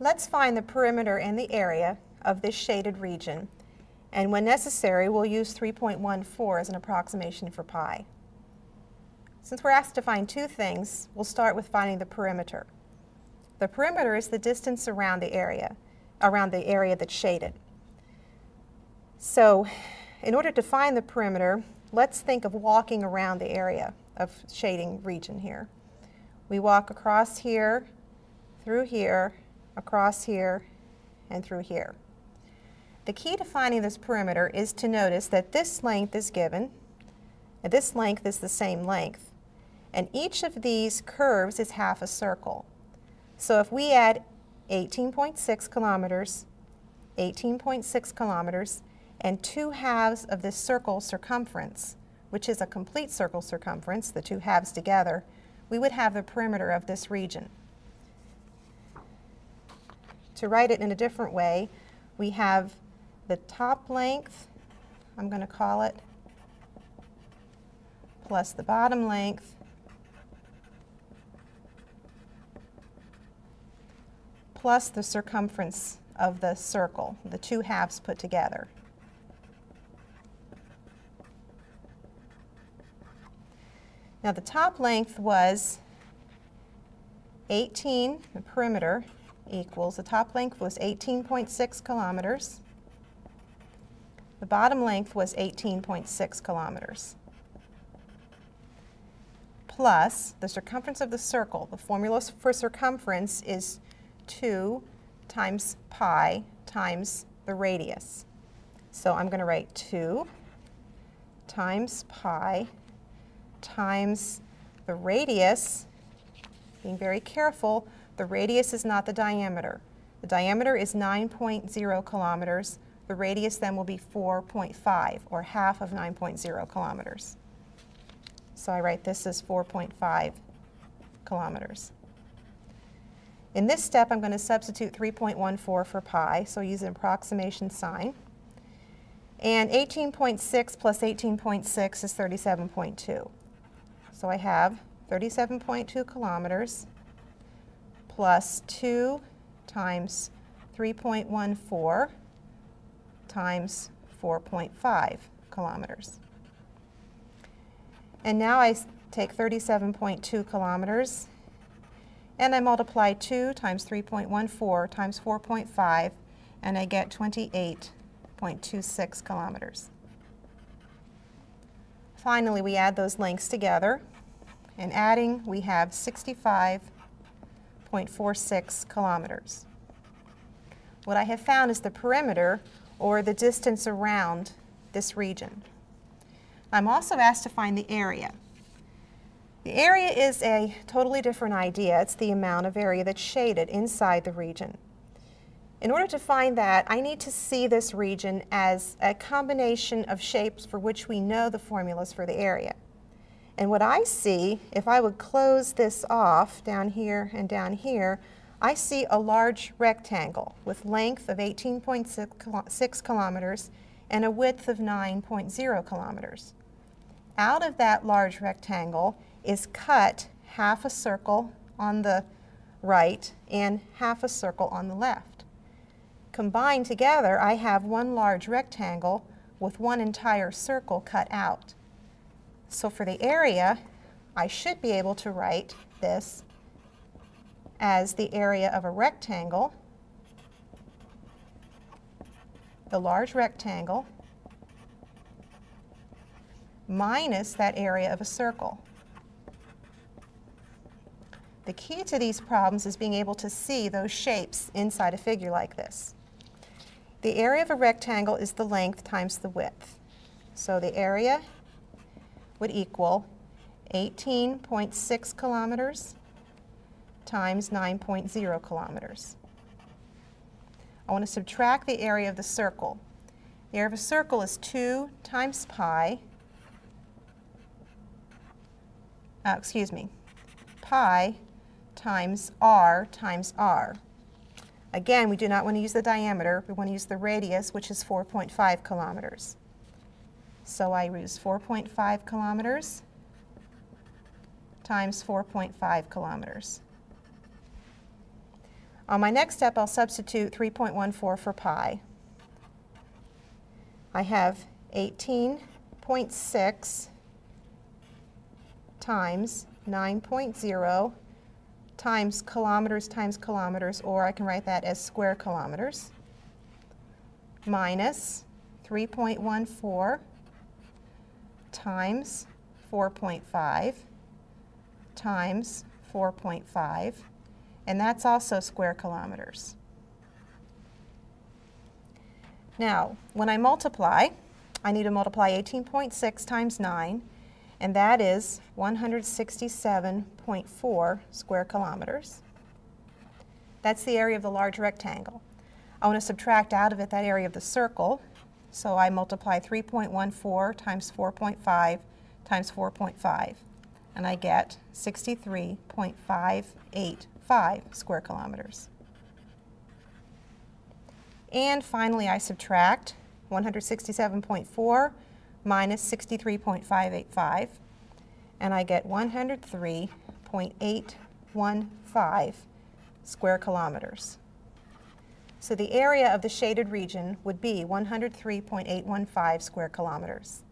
Let's find the perimeter and the area of this shaded region, and when necessary we'll use 3.14 as an approximation for pi. Since we're asked to find two things, we'll start with finding the perimeter. The perimeter is the distance around the area that's shaded. So in order to find the perimeter, let's think of walking around the area of shading region here. We walk across here, through here, across here, and through here. The key to finding this perimeter is to notice that this length is given, and this length is the same length, and each of these curves is half a circle. So if we add 18.6 kilometers, 18.6 kilometers, and 2/2 of this circle circumference, which is a complete circle circumference, the 2/2 together, we would have the perimeter of this region. To write it in a different way, we have the top length, I'm going to call it, plus the bottom length, plus the circumference of the circle, the 2/2 put together. Now the top length was 18, the perimeter equals, the top length was 18.6 kilometers. The bottom length was 18.6 kilometers. Plus the circumference of the circle. The formula for circumference is 2 times pi times the radius. So I'm going to write 2 times pi times the radius. Being very careful, the radius is not the diameter. The diameter is 9.0 kilometers. The radius then will be 4.5, or half of 9.0 kilometers. So I write this as 4.5 kilometers. In this step, I'm going to substitute 3.14 for pi, so use an approximation sign. And 18.6 plus 18.6 is 37.2. So I have 37.2 kilometers plus 2 times 3.14 times 4.5 kilometers. And now I take 37.2 kilometers and I multiply 2 times 3.14 times 4.5, and I get 28.26 kilometers. Finally, we add those lengths together, and adding we have 65.46 kilometers. What I have found is the perimeter, or the distance around this region. I'm also asked to find the area. The area is a totally different idea. It's the amount of area that's shaded inside the region. In order to find that, I need to see this region as a combination of shapes for which we know the formulas for the area. And what I see, if I would close this off down here and down here, I see a large rectangle with length of 18.6 kilometers and a width of 9.0 kilometers. Out of that large rectangle is cut half a circle on the right and half a circle on the left. Combined together, I have one large rectangle with one entire circle cut out. So for the area, I should be able to write this as the area of a rectangle, the large rectangle, minus that area of a circle. The key to these problems is being able to see those shapes inside a figure like this. The area of a rectangle is the length times the width. So the area would equal 18.6 kilometers times 9.0 kilometers. I want to subtract the area of the circle. The area of a circle is 2 times pi, pi times r times r. Again, we do not want to use the diameter. We want to use the radius, which is 4.5 kilometers. So I use 4.5 kilometers times 4.5 kilometers. On my next step, I'll substitute 3.14 for pi. I have 18.6 times 9.0 times kilometers, or I can write that as square kilometers, minus 3.14 times 4.5 times 4.5, and that's also square kilometers. Now, when I multiply, I need to multiply 18.6 times 9, and that is 167.4 square kilometers. That's the area of the large rectangle. I want to subtract out of it that area of the circle, so I multiply 3.14 times 4.5 times 4.5, and I get 63.585 square kilometers. And finally, I subtract 167.4 minus 63.585, and I get 103.815 square kilometers. So the area of the shaded region would be 103.815 square kilometers.